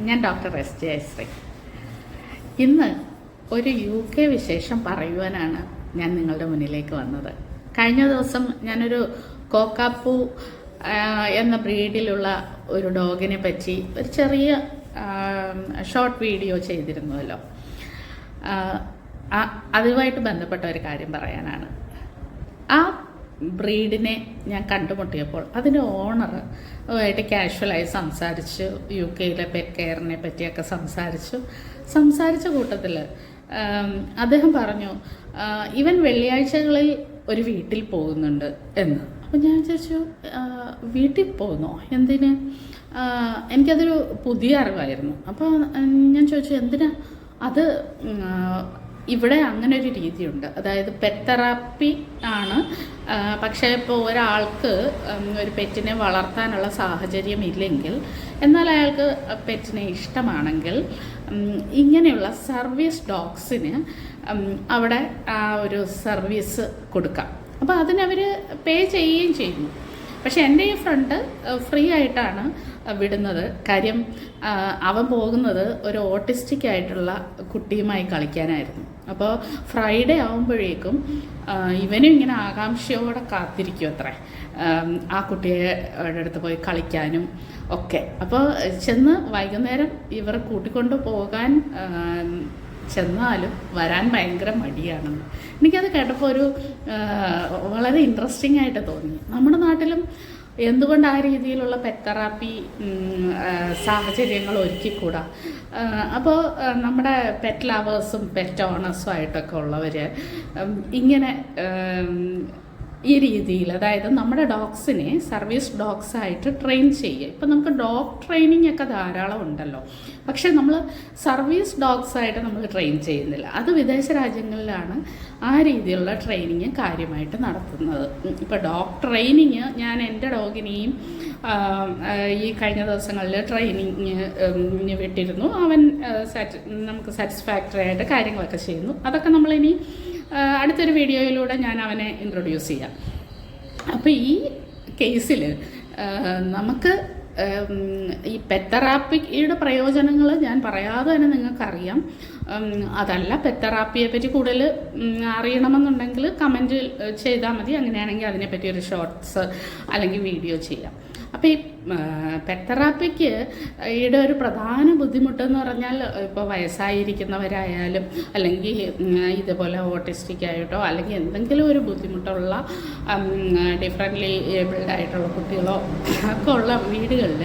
ഞാൻ doctor S Jayashree. ഇന്ന് ഒരു UK വിശേഷം പറയുവാനാണ് ഞാൻ നിങ്ങളുടെ മുന്നിലേക്ക് വന്നത്. കഴിഞ്ഞ ദിവസം ഞാനൊരു കോക്കാപ്പൂ എന്ന ബ്രീഡിലുള്ള ഒരു ഡോഗിനെ പറ്റി ഒരു ചെറിയ ഷോർട്ട് വീഡിയോ ചെയ്തിരുന്നുവല്ലോ. അതുമായിട്ട് ബന്ധപ്പെട്ട ഒരു കാര്യം പറയാനാണ്. ആ ബ്രീഡിനെ ഞാൻ കണ്ടുമുട്ടിയപ്പോൾ അതിൻ്റെ ഓണറുമായിട്ട് കാഷ്വലായി സംസാരിച്ചു. UK പെറ്റ് കെയറിനെ പറ്റിയൊക്കെ സംസാരിച്ച കൂട്ടത്തിൽ അദ്ദേഹം പറഞ്ഞു, ഇവൻ വെള്ളിയാഴ്ചകളിൽ ഒരു വീട്ടിൽ പോകുന്നുണ്ട് എന്ന്. അപ്പം ഞാൻ വിചാരിച്ചു, വീട്ടിൽ പോകുന്നോ, എന്തിന്? എനിക്കതൊരു പുതിയ അറിവായിരുന്നു. അപ്പോൾ ഞാൻ ചോദിച്ചു, എന്തിനാ? അത് ഇവിടെ അങ്ങനെ ഒരു രീതിയുണ്ട്, അതായത് പെറ്റ് തെറാപ്പി ആണ്. പക്ഷേ ഇപ്പോൾ ഒരാൾക്ക് ഒരു പെറ്റിനെ വളർത്താനുള്ള സാഹചര്യം ഇല്ലെങ്കിൽ, എന്നാൽ അയാൾക്ക് പെറ്റിനെ ഇഷ്ടമാണെങ്കിൽ ഇങ്ങനെയുള്ള സർവീസ് ഡോഗ്സിന് അവിടെ ആ ഒരു സർവീസ് കൊടുക്കാം. അപ്പോൾ അതിനവർ പേ ചെയ്യുകയും ചെയ്യുന്നു. പക്ഷെ എൻ്റെ ഈ ഫ്രണ്ട് ഫ്രീ ആയിട്ടാണ് വിടുന്നത്. കാര്യം അവൻ പോകുന്നത് ഒരു ഓട്ടിസ്റ്റിക് ആയിട്ടുള്ള കുട്ടിയുമായി കളിക്കാനായിരുന്നു. അപ്പോൾ ഫ്രൈഡേ ആകുമ്പോഴേക്കും ഇവനും ഇങ്ങനെ ആകാംക്ഷയോടെ കാത്തിരിക്കും അത്രേ ആ കുട്ടിയെ അടുത്ത് പോയി കളിക്കാനും ഒക്കെ. അപ്പോൾ ചെന്ന് വൈകുന്നേരം ഇവർ കൂട്ടിക്കൊണ്ട് പോകാൻ ചെന്നാലും വരാൻ ഭയങ്കര മടിയാണെന്ന്. എനിക്കത് കേട്ടപ്പോൾ ഒരു വളരെ ഇൻട്രസ്റ്റിംഗ് ആയിട്ട് തോന്നി. നമ്മുടെ നാട്ടിലും എന്തുകൊണ്ട് ആ രീതിയിലുള്ള പെറ്റ് തെറാപ്പി സാഹചര്യങ്ങൾ ഒരുക്കിക്കൂടാ? അപ്പോൾ നമ്മുടെ പെറ്റ് ലവേഴ്സും പെറ്റ് ഓണേഴ്സും ആയിട്ടൊക്കെ ഉള്ളവർ ഇങ്ങനെ ഈ രീതിയിൽ, അതായത് നമ്മുടെ ഡോഗ്സിനെ സർവീസ് ഡോഗ്സായിട്ട് ട്രെയിൻ ചെയ്യുക. ഇപ്പം നമുക്ക് ഡോഗ് ട്രെയിനിങ് ഒക്കെ ധാരാളം ഉണ്ടല്ലോ, പക്ഷേ നമ്മൾ സർവീസ് ഡോഗ്സായിട്ട് നമ്മൾ ട്രെയിൻ ചെയ്യുന്നില്ല. അത് വിദേശ രാജ്യങ്ങളിലാണ് ആ രീതിയിലുള്ള ട്രെയിനിങ് കാര്യമായിട്ട് നടത്തുന്നത്. ഇപ്പോൾ ഡോഗ് ട്രെയിനിങ് ഞാൻ എൻ്റെ ഡോഗിനെയും ഈ കഴിഞ്ഞ ദിവസങ്ങളിൽ ട്രെയിനിങ് വിട്ടിരുന്നു. അവൻ നമുക്ക് സാറ്റിസ്ഫാക്ടറി ആയിട്ട് കാര്യങ്ങളൊക്കെ ചെയ്യുന്നു. അതൊക്കെ നമ്മളിനി അടുത്തൊരു വീഡിയോയിലൂടെ ഞാൻ അവനെ ഇൻട്രൊഡ്യൂസ് ചെയ്യാം. അപ്പോൾ ഈ കേസിൽ നമുക്ക് ഈ പെറ്റ് തെറാപ്പിയുടെ പ്രയോജനങ്ങൾ ഞാൻ പറയാതെ തന്നെ നിങ്ങൾക്കറിയാം. അതല്ല, പെറ്റ് തെറാപ്പിയെ പറ്റി കൂടുതൽ അറിയണമെന്നുണ്ടെങ്കിൽ കമൻറ്റ് ചെയ്താൽ മതി. അങ്ങനെയാണെങ്കിൽ അതിനെപ്പറ്റി ഒരു ഷോർട്ട്സ് അല്ലെങ്കിൽ വീഡിയോ ചെയ്യാം. അപ്പോൾ ഈ പെറ്റ് തെറാപ്പിക്ക് ഈടെ ഒരു പ്രധാന ബുദ്ധിമുട്ടെന്ന് പറഞ്ഞാൽ, ഇപ്പോൾ വയസ്സായിരിക്കുന്നവരായാലും അല്ലെങ്കിൽ ഇതുപോലെ ഓട്ടിസ്റ്റിക് ആയിട്ടോ അല്ലെങ്കിൽ എന്തെങ്കിലും ഒരു ബുദ്ധിമുട്ടുള്ള ഡിഫറെൻ്റ്ലി ഏബിൾഡ് ആയിട്ടുള്ള കുട്ടികളോ ഒക്കെ ഉള്ള വീടുകളിൽ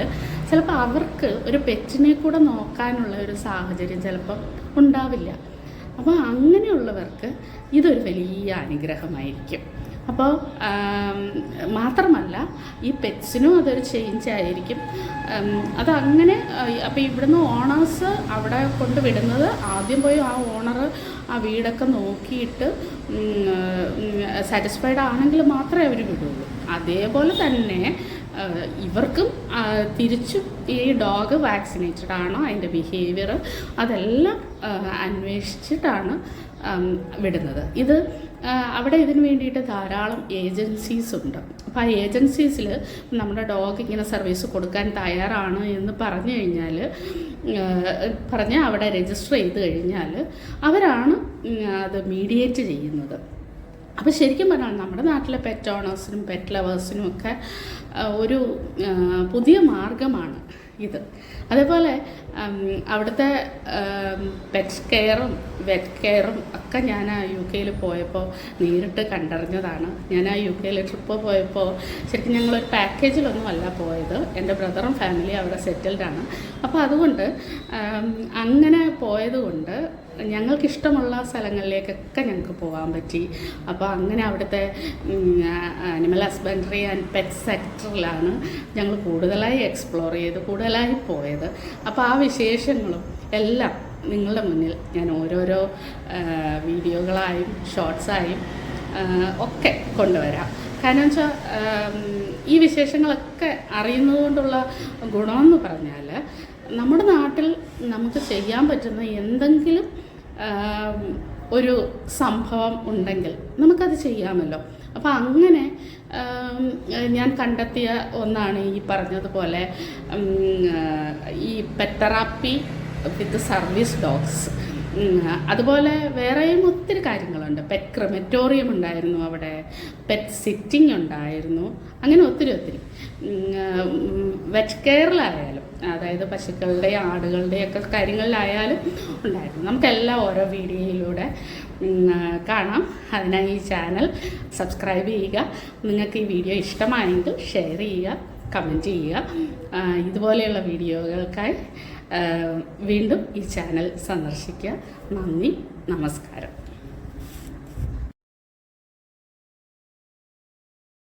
ചിലപ്പോൾ അവർക്ക് ഒരു പെറ്റിനെ കൂടെ നോക്കാനുള്ള ഒരു സാഹചര്യം ചിലപ്പം ഉണ്ടാവില്ല. അപ്പോൾ അങ്ങനെയുള്ളവർക്ക് ഇതൊരു വലിയ അനുഗ്രഹമായിരിക്കും. അപ്പോൾ മാത്രമല്ല, ഈ പെറ്റ്സിനും അതൊരു ചേഞ്ച് ആയിരിക്കും. അതങ്ങനെ അപ്പോൾ ഇവിടുന്ന് ഓണേഴ്സ് അവിടെ കൊണ്ടുവിടുന്നത് ആദ്യം പോയി ആ ഓണർ ആ വീടൊക്കെ നോക്കിയിട്ട് സാറ്റിസ്ഫൈഡ് ആണെങ്കിൽ മാത്രമേ അവർ വിടുള്ളൂ. അതേപോലെ തന്നെ ഇവർക്കും തിരിച്ചും ഈ ഡോഗ് വാക്സിനേറ്റഡ് ആണോ, അതിൻ്റെ ബിഹേവിയർ അതെല്ലാം അന്വേഷിച്ചിട്ടാണ് വിടുന്നത്. ഇത് അവിടെ ഇതിന് വേണ്ടിയിട്ട് ധാരാളം ഏജൻസീസ് ഉണ്ട്. അപ്പോൾ ആ ഏജൻസീസിൽ നമ്മുടെ ഡോഗ് ഇങ്ങനെ സർവീസ് കൊടുക്കാൻ തയ്യാറാണ് എന്ന് പറഞ്ഞ് അവിടെ രജിസ്റ്റർ ചെയ്ത് കഴിഞ്ഞാൽ അവരാണ് അത് മീഡിയേറ്റ് ചെയ്യുന്നത്. അപ്പോൾ ശരിക്കും പറഞ്ഞാൽ നമ്മുടെ നാട്ടിലെ പെറ്റ് ഓണേഴ്സിനും പെറ്റ് ലവേഴ്സിനും ഒക്കെ ഒരു പുതിയ മാർഗമാണ് ഇത്. അതേപോലെ അവിടുത്തെ പെറ്റ് കെയറും വെറ്റ് കെയറും ഒക്കെ ഞാൻ ആ UK പോയപ്പോൾ നേരിട്ട് കണ്ടറിഞ്ഞതാണ്. ഞാൻ ആ UK ട്രിപ്പ് പോയപ്പോൾ ശരിക്കും ഞങ്ങളൊരു പാക്കേജിലൊന്നും അല്ല പോയത്. എൻ്റെ ബ്രദറും ഫാമിലി അവിടെ സെറ്റിൽഡാണ്. അപ്പോൾ അതുകൊണ്ട് അങ്ങനെ പോയതുകൊണ്ട് ഞങ്ങൾക്കിഷ്ടമുള്ള സ്ഥലങ്ങളിലേക്കൊക്കെ ഞങ്ങൾക്ക് പോകാൻ പറ്റി. അപ്പോൾ അങ്ങനെ അവിടുത്തെ അനിമൽ ഹസ്ബൻഡറി ആൻഡ് പെറ്റ് സെക്ടറിലാണ് ഞങ്ങൾ കൂടുതലായി എക്സ്പ്ലോർ ചെയ്ത് കൂടുതലായി പോയത്. അപ്പോൾ ആ വിശേഷങ്ങളും എല്ലാം നിങ്ങളുടെ മുന്നിൽ ഞാൻ ഓരോരോ വീഡിയോകളായും ഷോർട്സായും ഒക്കെ കൊണ്ടുവരാം. കാരണം വെച്ചാൽ ഈ വിശേഷങ്ങളൊക്കെ അറിയുന്നത് കൊണ്ടുള്ള ഗുണമെന്ന് പറഞ്ഞാൽ, നമ്മുടെ നാട്ടിൽ നമുക്ക് ചെയ്യാൻ പറ്റുന്ന എന്തെങ്കിലും ഒരു സംഭവം ഉണ്ടെങ്കിൽ നമുക്കത് ചെയ്യാമല്ലോ. അപ്പോൾ അങ്ങനെ ഞാൻ കണ്ടെത്തിയ ഒന്നാണ് ഈ പറഞ്ഞതുപോലെ ഈ പെറ്റ് തെറാപ്പി വിത്ത് സർവീസ് ഡോഗ്സ്. അതുപോലെ വേറെയും ഒത്തിരി കാര്യങ്ങളുണ്ട്. പെറ്റ് ക്രെമറ്റോറിയം ഉണ്ടായിരുന്നു അവിടെ, പെറ്റ് സിറ്റിംഗ് ഉണ്ടായിരുന്നു, അങ്ങനെ ഒത്തിരി വെറ്റ് കെയറിലായാലും, അതായത് പശുക്കളുടെയും ആടുകളുടെയൊക്കെ കാര്യങ്ങളിലായാലും ഉണ്ടായിരുന്നു. നമുക്കെല്ലാം ഓരോ വീഡിയോയിലൂടെ കാണാം. അതിനായി ഈ ചാനൽ സബ്സ്ക്രൈബ് ചെയ്യുക. നിങ്ങൾക്ക് ഈ വീഡിയോ ഇഷ്ടമായെങ്കിൽ ഷെയർ ചെയ്യുക, കമൻറ്റ് ചെയ്യുക. ഇതുപോലെയുള്ള വീഡിയോകൾക്കായി വീണ്ടും ഈ ചാനൽ സന്ദർശിക്കുക. നന്ദി, നമസ്കാരം.